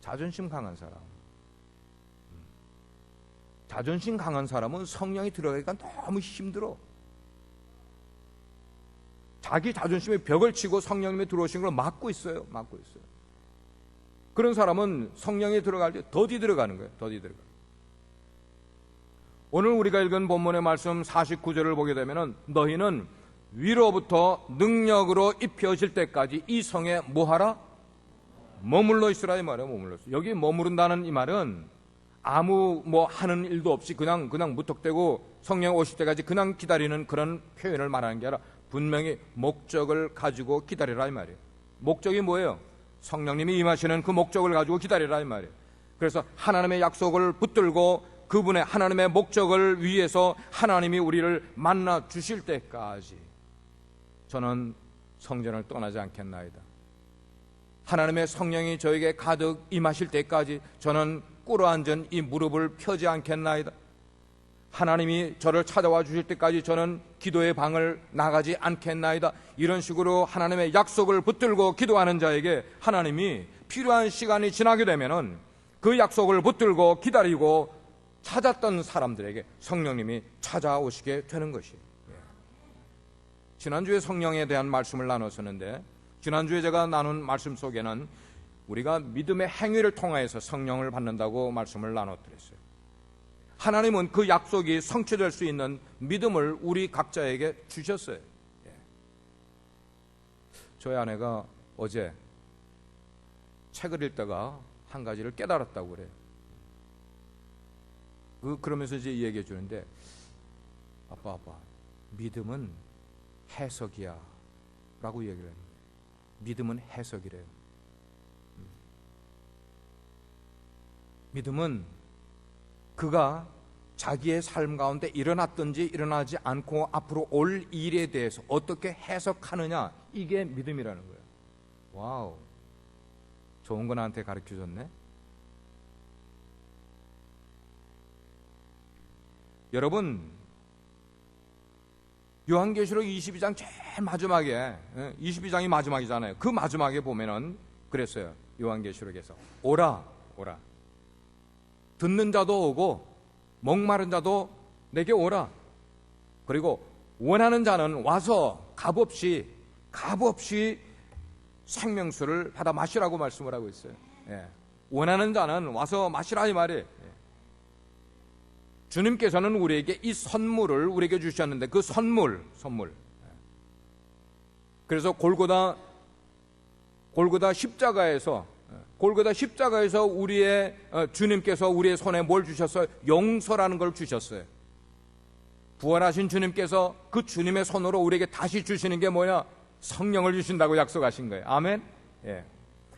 자존심 강한 사람. 자존심 강한 사람은 성령이 들어가기가 너무 힘들어. 자기 자존심에 벽을 치고 성령님이 들어오신 걸 막고 있어요. 그런 사람은 성령이 들어갈 때 더디 들어가는 거예요. 오늘 우리가 읽은 본문의 말씀 49절을 보게 되면은 너희는 위로부터 능력으로 입혀질 때까지 이 성에 뭐하라? 머물러 있으라 이 말이에요. 머물러 있어. 여기 머무른다는 이 말은 아무 뭐 하는 일도 없이 그냥 무턱대고 성령 오실 때까지 그냥 기다리는 그런 표현을 말하는 게 아니라 분명히 목적을 가지고 기다리라 이 말이에요. 목적이 뭐예요? 성령님이 임하시는 그 목적을 가지고 기다리라 이 말이에요. 그래서 하나님의 약속을 붙들고 그분의 하나님의 목적을 위해서 하나님이 우리를 만나 주실 때까지 저는 성전을 떠나지 않겠나이다. 하나님의 성령이 저에게 가득 임하실 때까지 저는 꿇어앉은 이 무릎을 펴지 않겠나이다. 하나님이 저를 찾아와 주실 때까지 저는 기도의 방을 나가지 않겠나이다. 이런 식으로 하나님의 약속을 붙들고 기도하는 자에게 하나님이 필요한 시간이 지나게 되면은 그 약속을 붙들고 기다리고 찾았던 사람들에게 성령님이 찾아오시게 되는 것이에요. 지난주에 성령에 대한 말씀을 나눴었는데 지난주에 제가 나눈 말씀 속에는 우리가 믿음의 행위를 통하여서 성령을 받는다고 말씀을 나눠드렸어요. 하나님은 그 약속이 성취될 수 있는 믿음을 우리 각자에게 주셨어요. 저희 아내가 어제 책을 읽다가 한 가지를 깨달았다고 그래요. 그러면서 이제 얘기해 주는데 아빠 믿음은 해석이야 라고 얘기를 해요. 믿음은 해석이래요. 믿음은 그가 자기의 삶 가운데 일어났든지 일어나지 않고 앞으로 올 일에 대해서 어떻게 해석하느냐, 이게 믿음이라는 거예요. 와우, 좋은 거 나한테 가르쳐줬네. 여러분, 요한계시록 22장 제일 마지막에, 22장이 마지막이잖아요. 그 마지막에 보면은 그랬어요. 요한계시록에서 오라 듣는 자도 오고 목마른 자도 내게 오라. 그리고 원하는 자는 와서 값없이 생명수를 받아 마시라고 말씀을 하고 있어요. 원하는 자는 와서 마시라 이 말이에요. 주님께서는 우리에게 이 선물을 우리에게 주셨는데 그 선물. 그래서 골고다 십자가에서 우리의 주님께서 우리의 손에 뭘 주셨어요? 용서라는 걸 주셨어요. 부활하신 주님께서 그 주님의 손으로 우리에게 다시 주시는 게 뭐냐? 성령을 주신다고 약속하신 거예요. 아멘.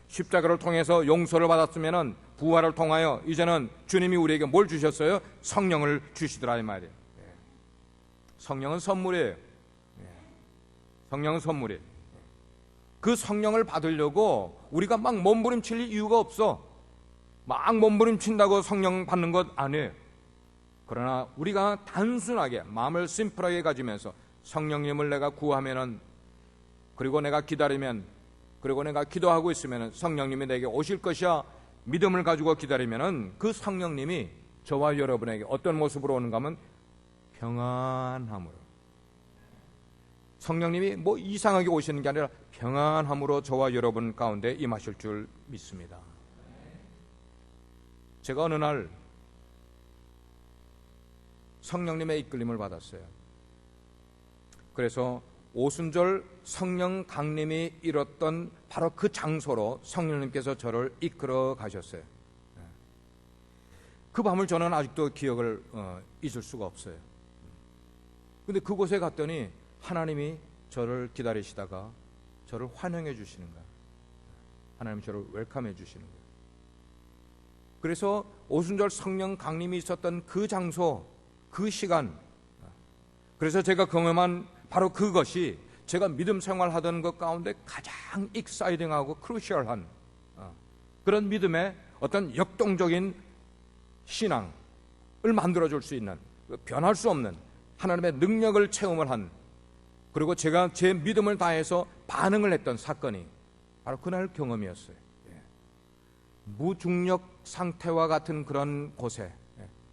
십자가를 통해서 용서를 받았으면은 부활을 통하여 이제는 주님이 우리에게 뭘 주셨어요? 성령을 주시더라 이 말이에요. 성령은 선물이에요. 성령은 선물이에요. 그 성령을 받으려고 우리가 막 몸부림칠 이유가 없어. 막 몸부림친다고 성령 받는 것 아니에요. 그러나 우리가 단순하게 마음을 심플하게 가지면서 성령님을 내가 구하면은, 그리고 내가 기다리면, 그리고 내가 기도하고 있으면 성령님이 내게 오실 것이야 믿음을 가지고 기다리면은 그 성령님이 저와 여러분에게 어떤 모습으로 오는가 하면 평안함으로, 성령님이 뭐 이상하게 오시는 게 아니라 평안함으로 저와 여러분 가운데 임하실 줄 믿습니다. 제가 어느 날 성령님의 이끌림을 받았어요. 그래서 오순절 성령 강림이 이뤘던 바로 그 장소로 성령님께서 저를 이끌어 가셨어요. 그 밤을 저는 아직도 기억을 잊을 수가 없어요. 근데 그곳에 갔더니 하나님이 저를 기다리시다가 저를 환영해 주시는 거예요. 하나님이 저를 웰컴해 주시는 거예요. 그래서 오순절 성령 강림이 있었던 그 장소, 그 시간, 그래서 제가 경험한 바로 그것이 제가 믿음 생활하던 것 가운데 가장 익사이딩하고 크루시얼한 그런 믿음의 어떤 역동적인 신앙을 만들어줄 수 있는, 변할 수 없는 하나님의 능력을 체험을 한, 그리고 제가 제 믿음을 다해서 반응을 했던 사건이 바로 그날 경험이었어요. 무중력 상태와 같은 그런 곳에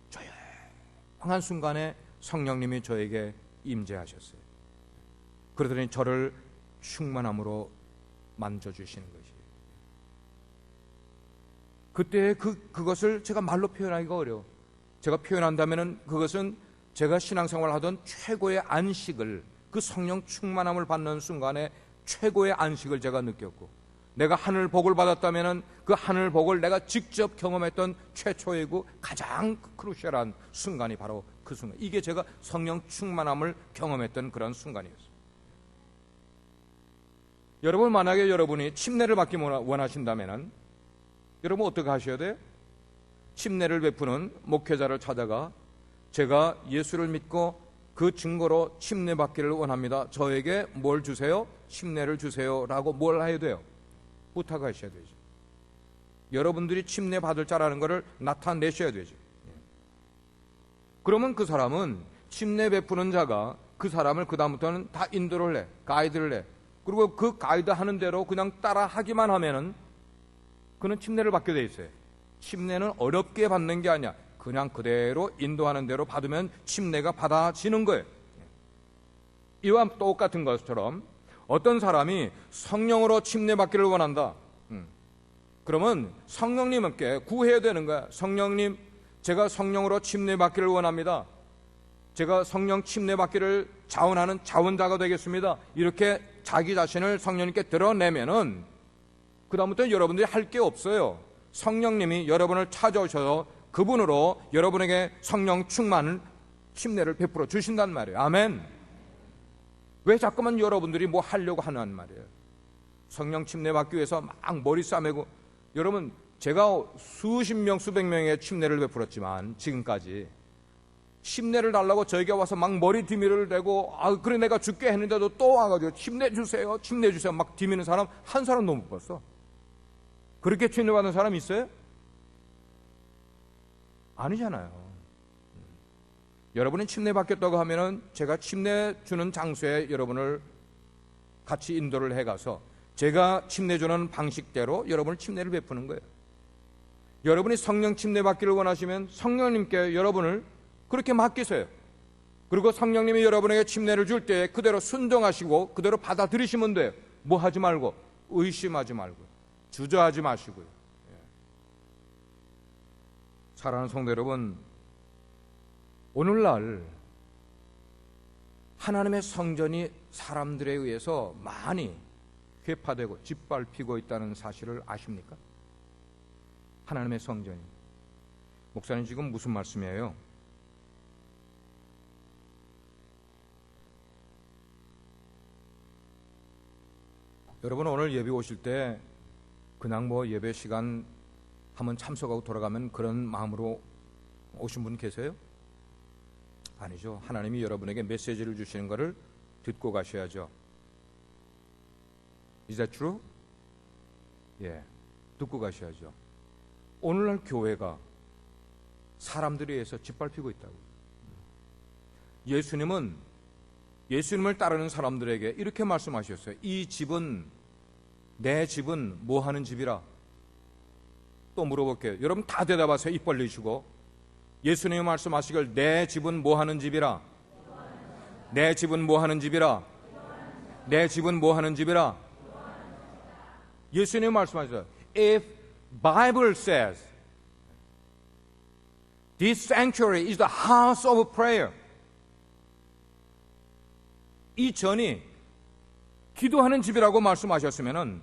조용한 순간에 성령님이 저에게 임재하셨어요. 그러더니 저를 충만함으로 만져주시는 것이에요. 그때 그것을 제가 말로 표현하기가 어려워. 제가 표현한다면은 그것은 제가 신앙생활을 하던 최고의 안식을, 그 성령 충만함을 받는 순간에 최고의 안식을 제가 느꼈고, 내가 하늘 복을 받았다면 그 하늘 복을 내가 직접 경험했던 최초이고 가장 크루셜한 순간이 바로 그 순간. 이게 제가 성령 충만함을 경험했던 그런 순간이었어요. 여러분, 만약에 여러분이 침례를 받기 원하신다면 여러분 어떻게 하셔야 돼요? 침례를 베푸는 목회자를 찾아가 제가 예수를 믿고 그 증거로 침례 받기를 원합니다. 저에게 뭘 주세요? 침례를 주세요. 라고 뭘 해야 돼요? 부탁하셔야 되죠. 여러분들이 침례 받을 자라는 것을 나타내셔야 되죠. 그러면 그 사람은 침례 베푸는 자가 그 사람을 그 다음부터는 다 인도를 해, 가이드를 해. 그리고 그 가이드 하는 대로 그냥 따라 하기만 하면은 그는 침례를 받게 돼 있어요. 침례는 어렵게 받는 게 아니야. 그냥 그대로 인도하는 대로 받으면 침례가 받아지는 거예요. 이와 똑같은 것처럼 어떤 사람이 성령으로 침례 받기를 원한다. 그러면 성령님께 구해야 되는 거야. 성령님, 제가 성령으로 침례 받기를 원합니다. 제가 성령 침례 받기를 자원하는 자원자가 되겠습니다. 이렇게 자기 자신을 성령님께 드러내면은 그 다음부터 여러분들이 할 게 없어요. 성령님이 여러분을 찾아오셔서 그분으로 여러분에게 성령 충만을 침례를 베풀어 주신단 말이에요. 아멘. 왜 자꾸만 여러분들이 뭐 하려고 하는 말이에요? 성령 침례 받기 위해서 막 머리 싸매고, 여러분 제가 수십 명 수백 명의 침례를 베풀었지만 지금까지 침례를 달라고 저에게 와서 막 머리 디미를 대고 그래 내가 죽게 했는데도 또 와가지고 침례 주세요 침례 주세요 막 디미는 사람 한 사람도 못 봤어. 그렇게 침례 받는 사람 있어요? 아니잖아요. 여러분이 침례 받겠다고 하면은 제가 침례 주는 장소에 여러분을 같이 인도를 해가서 제가 침례 주는 방식대로 여러분을 침례를 베푸는 거예요. 여러분이 성령 침례 받기를 원하시면 성령님께 여러분을 그렇게 맡기세요. 그리고 성령님이 여러분에게 침례를 줄 때 그대로 순종하시고 그대로 받아들이시면 돼요. 뭐 하지 말고, 의심하지 말고, 주저하지 마시고요. 사랑하는 성도 여러분, 오늘날 하나님의 성전이 사람들에 의해서 많이 회파되고 짓밟히고 있다는 사실을 아십니까? 하나님의 성전이. 목사님 지금 무슨 말씀이에요? 여러분 오늘 예배 오실 때 그냥 뭐 예배 시간 한번 참석하고 돌아가면 그런 마음으로 오신 분 계세요? 아니죠. 하나님이 여러분에게 메시지를 주시는 것을 듣고 가셔야죠. Is that true? 예, 듣고 가셔야죠. 오늘날 교회가 사람들에 의해서 짓밟히고 있다고. 예수님을 따르는 사람들에게 이렇게 말씀하셨어요. 이 집은, 내 집은 뭐 하는 집이라? 또 물어볼게요. 여러분 다 대답하세요. 입 벌리시고. 예수님이 말씀하시길 내 집은 뭐 하는 집이라? 내 집은 뭐 하는 집이라? 내 집은 뭐 하는 집이라? 예수님이 말씀하셨어요. If Bible says this sanctuary is the house of prayer, 이 전이 기도하는 집이라고 말씀하셨으면은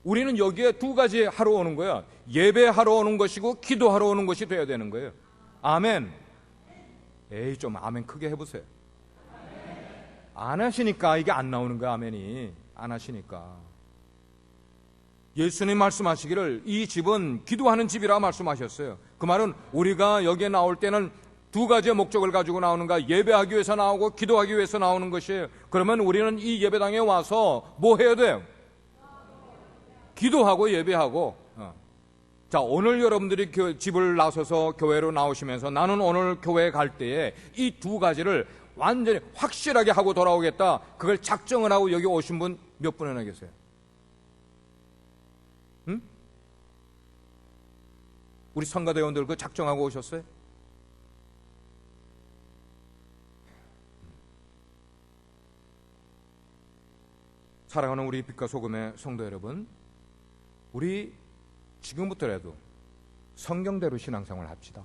우리는 여기에 두 가지 하러 오는 거야. 예배하러 오는 것이고 기도하러 오는 것이 되어야 되는 거예요. 아멘. 에이, 좀 아멘 크게 해보세요. 안 하시니까 이게 안 나오는 거야. 아멘이 안 하시니까. 예수님 말씀하시기를 이 집은 기도하는 집이라 말씀하셨어요. 그 말은 우리가 여기에 나올 때는 두 가지의 목적을 가지고 나오는가? 예배하기 위해서 나오고 기도하기 위해서 나오는 것이에요. 그러면 우리는 이 예배당에 와서 뭐 해야 돼요? 기도하고 예배하고. 자, 오늘 여러분들이 집을 나서서 교회로 나오시면서 나는 오늘 교회에 갈 때에 이 두 가지를 완전히 확실하게 하고 돌아오겠다. 그걸 작정을 하고 여기 오신 분 몇 분이나 계세요? 응? 우리 성가대원들 그 작정하고 오셨어요? 사랑하는 우리 빛과 소금의 성도 여러분, 우리 지금부터라도 성경대로 신앙생활 합시다.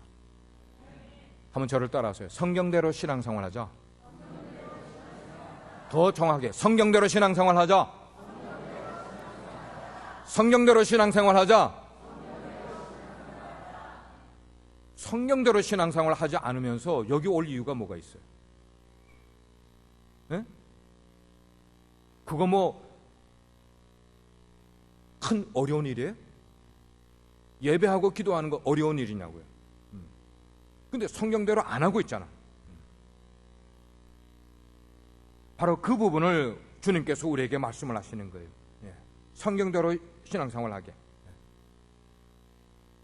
한번 저를 따라하세요. 성경대로 신앙생활 하자. 더 정확하게 성경대로 신앙생활 하자. 성경대로 신앙생활 하자. 성경대로 신앙생활 하지 않으면서 여기 올 이유가 뭐가 있어요? 네? 그거 뭐 큰 어려운 일이에요? 예배하고 기도하는 거 어려운 일이냐고요. 근데 성경대로 안 하고 있잖아. 바로 그 부분을 주님께서 우리에게 말씀을 하시는 거예요. 성경대로 신앙생활 하게.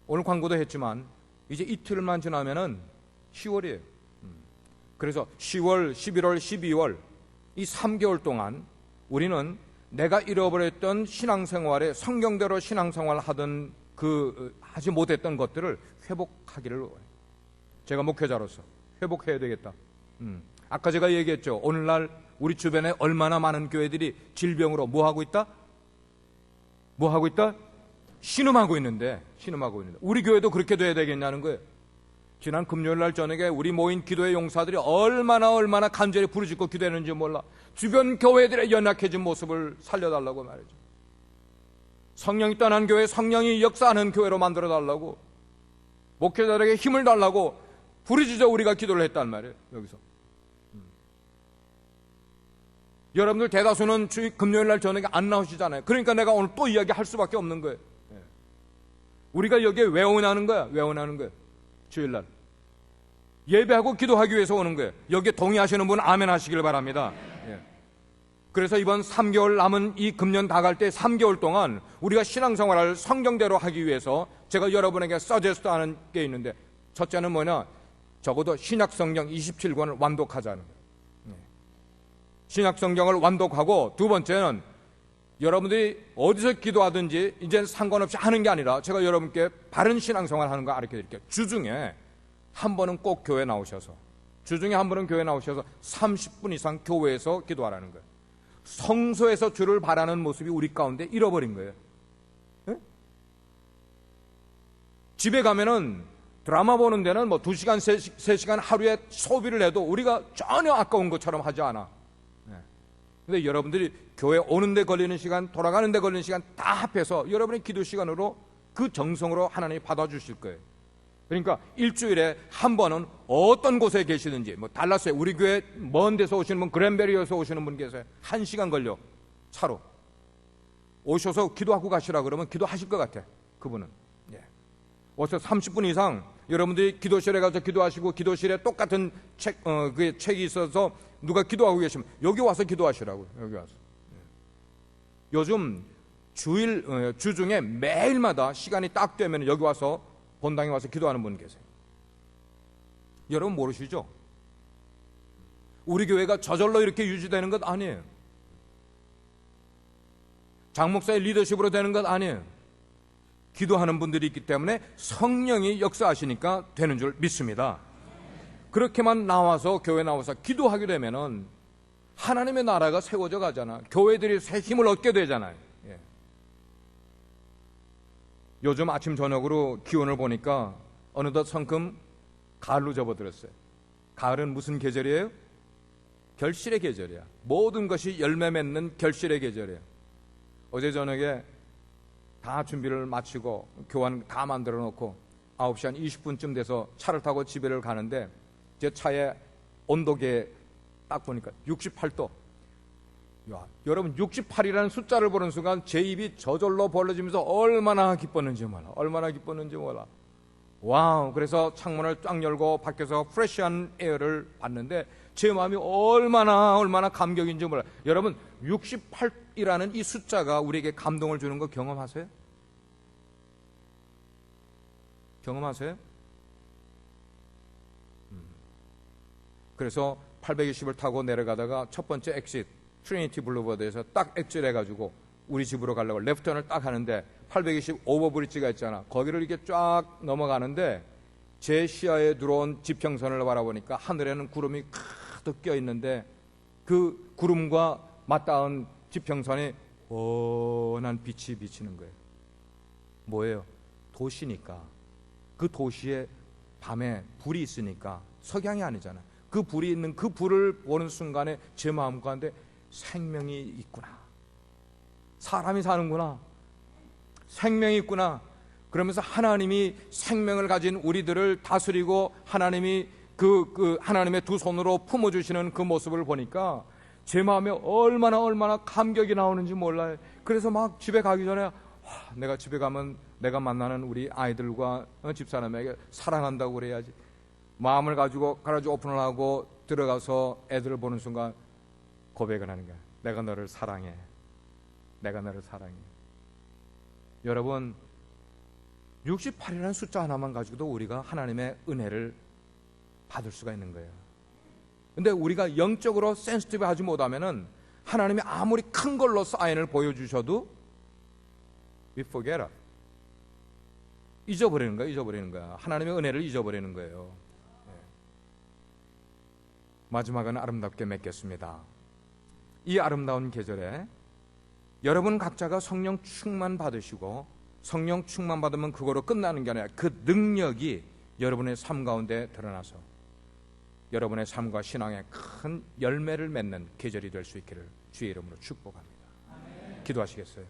오늘 광고도 했지만 이제 이틀만 지나면은 10월이에요. 그래서 10월, 11월, 12월 이 3개월 동안 우리는 내가 잃어버렸던 신앙생활에 성경대로 신앙생활 하던 하지 못했던 것들을 회복하기를 원해요. 제가 목회자로서 회복해야 되겠다. 아까 제가 얘기했죠. 오늘날 우리 주변에 얼마나 많은 교회들이 질병으로 뭐 하고 있다? 뭐 하고 있다? 신음하고 있는데 우리 교회도 그렇게 돼야 되겠냐는 거예요. 지난 금요일 날 저녁에 우리 모인 기도의 용사들이 얼마나 간절히 부르짖고 기도했는지 몰라. 주변 교회들의 연약해진 모습을 살려달라고 말이죠. 성령이 떠난 교회, 성령이 역사하는 교회로 만들어달라고, 목회자들에게 힘을 달라고 부르짖어 우리가 기도를 했단 말이에요. 여기서 여러분들 대다수는 금요일 날 저녁에 안 나오시잖아요. 그러니까 내가 오늘 또 이야기할 수밖에 없는 거예요. 우리가 여기에 왜 오냐는 거야. 왜 오냐는 거예요. 주일날 예배하고 기도하기 위해서 오는 거예요. 여기에 동의하시는 분은 아멘 하시길 바랍니다. 그래서 이번 3개월 남은 이 금년 다 갈 때 3개월 동안 우리가 신앙생활을 성경대로 하기 위해서 제가 여러분에게 서제스트하는 게 있는데, 첫째는 뭐냐? 적어도 신약성경 27권을 완독하자는 거예요. 신약성경을 완독하고, 두 번째는 여러분들이 어디서 기도하든지 이젠 상관없이 하는 게 아니라 제가 여러분께 바른 신앙생활 하는 거 가르쳐 드릴게요. 주중에 한 번은 꼭 교회 나오셔서, 주중에 한 번은 교회 나오셔서 30분 이상 교회에서 기도하라는 거예요. 성소에서 주를 바라는 모습이 우리 가운데 잃어버린 거예요. 네? 집에 가면은 드라마 보는 데는 뭐 2시간, 3시간 하루에 소비를 해도 우리가 전혀 아까운 것처럼 하지 않아. 근데 여러분들이 교회 오는데 걸리는 시간, 돌아가는데 걸리는 시간 다 합해서 여러분의 기도 시간으로 그 정성으로 하나님이 받아주실 거예요. 그러니까 일주일에 한 번은 어떤 곳에 계시든지, 뭐 달라스에 우리 교회 먼 데서 오시는 분, 그랜베리에서 오시는 분 계세요. 1시간 걸려 차로 오셔서 기도하고 가시라 그러면 기도하실 것 같아. 그분은 와서 30분 이상 여러분들이 기도실에 가서 기도하시고, 기도실에 똑같은 책이 있어서 누가 기도하고 계시면 여기 와서 기도하시라고요. 여기 와서. 요즘 주중에 매일마다 시간이 딱 되면 여기 와서 본당에 와서 기도하는 분 계세요. 여러분 모르시죠? 우리 교회가 저절로 이렇게 유지되는 것 아니에요. 장목사의 리더십으로 되는 것 아니에요. 기도하는 분들이 있기 때문에 성령이 역사하시니까 되는 줄 믿습니다. 그렇게만 나와서 교회 나와서 기도하게 되면은 하나님의 나라가 세워져 가잖아. 교회들이 새 힘을 얻게 되잖아요. 요즘 아침 저녁으로 기온을 보니까 어느덧 성큼 가을로 접어들었어요. 가을은 무슨 계절이에요? 결실의 계절이야. 모든 것이 열매 맺는 결실의 계절이에요. 어제 저녁에 다 준비를 마치고 교환 다 만들어 놓고 9시 한 20분쯤 돼서 차를 타고 집에를 가는데 제 차에 온도계 딱 보니까 68도. 야, 여러분 68이라는 숫자를 보는 순간 제 입이 저절로 벌어지면서 얼마나 기뻤는지 몰라. 얼마나 기뻤는지 몰라. 와우. 그래서 창문을 쫙 열고 밖에서 프레시한 에어를 봤는데 제 마음이 얼마나 감격인지 몰라. 여러분 68이라는 이 숫자가 우리에게 감동을 주는 거 경험하세요? 경험하세요? 그래서 820을 타고 내려가다가 첫 번째 엑싯 트리니티 블루버드에서 딱 엑질해가지고 우리 집으로 가려고 레프턴을 딱 하는데 820 오버브리지가 있잖아. 거기를 이렇게 쫙 넘어가는데 제 시야에 들어온 지평선을 바라보니까 하늘에는 구름이 가득 껴있는데 그 구름과 맞닿은 지평선에 원한 빛이 비치는 거예요. 뭐예요? 도시니까. 그 도시에 밤에 불이 있으니까 석양이 아니잖아. 그 불이 있는 그 불을 보는 순간에 제 마음 가운데 생명이 있구나. 사람이 사는구나. 생명이 있구나. 그러면서 하나님이 생명을 가진 우리들을 다스리고 하나님이 하나님의 두 손으로 품어주시는 그 모습을 보니까 제 마음에 얼마나 감격이 나오는지 몰라요. 그래서 막 집에 가기 전에 내가 집에 가면 내가 만나는 우리 아이들과 집사람에게 사랑한다고 그래야지. 마음을 가지고 가라지 오픈을 하고 들어가서 애들을 보는 순간 고백을 하는 거야. 내가 너를 사랑해. 내가 너를 사랑해. 여러분, 68이라는 숫자 하나만 가지고도 우리가 하나님의 은혜를 받을 수가 있는 거예요. 근데 우리가 영적으로 센시티브 하지 못하면은 하나님이 아무리 큰 걸로 사인을 보여주셔도 we forget it. 잊어버리는 거야. 하나님의 은혜를 잊어버리는 거예요. 마지막은 아름답게 맺겠습니다. 이 아름다운 계절에 여러분 각자가 성령 충만 받으시고, 성령 충만 받으면 그거로 끝나는 게 아니라 그 능력이 여러분의 삶 가운데 드러나서 여러분의 삶과 신앙에 큰 열매를 맺는 계절이 될 수 있기를 주의 이름으로 축복합니다. 기도하시겠어요?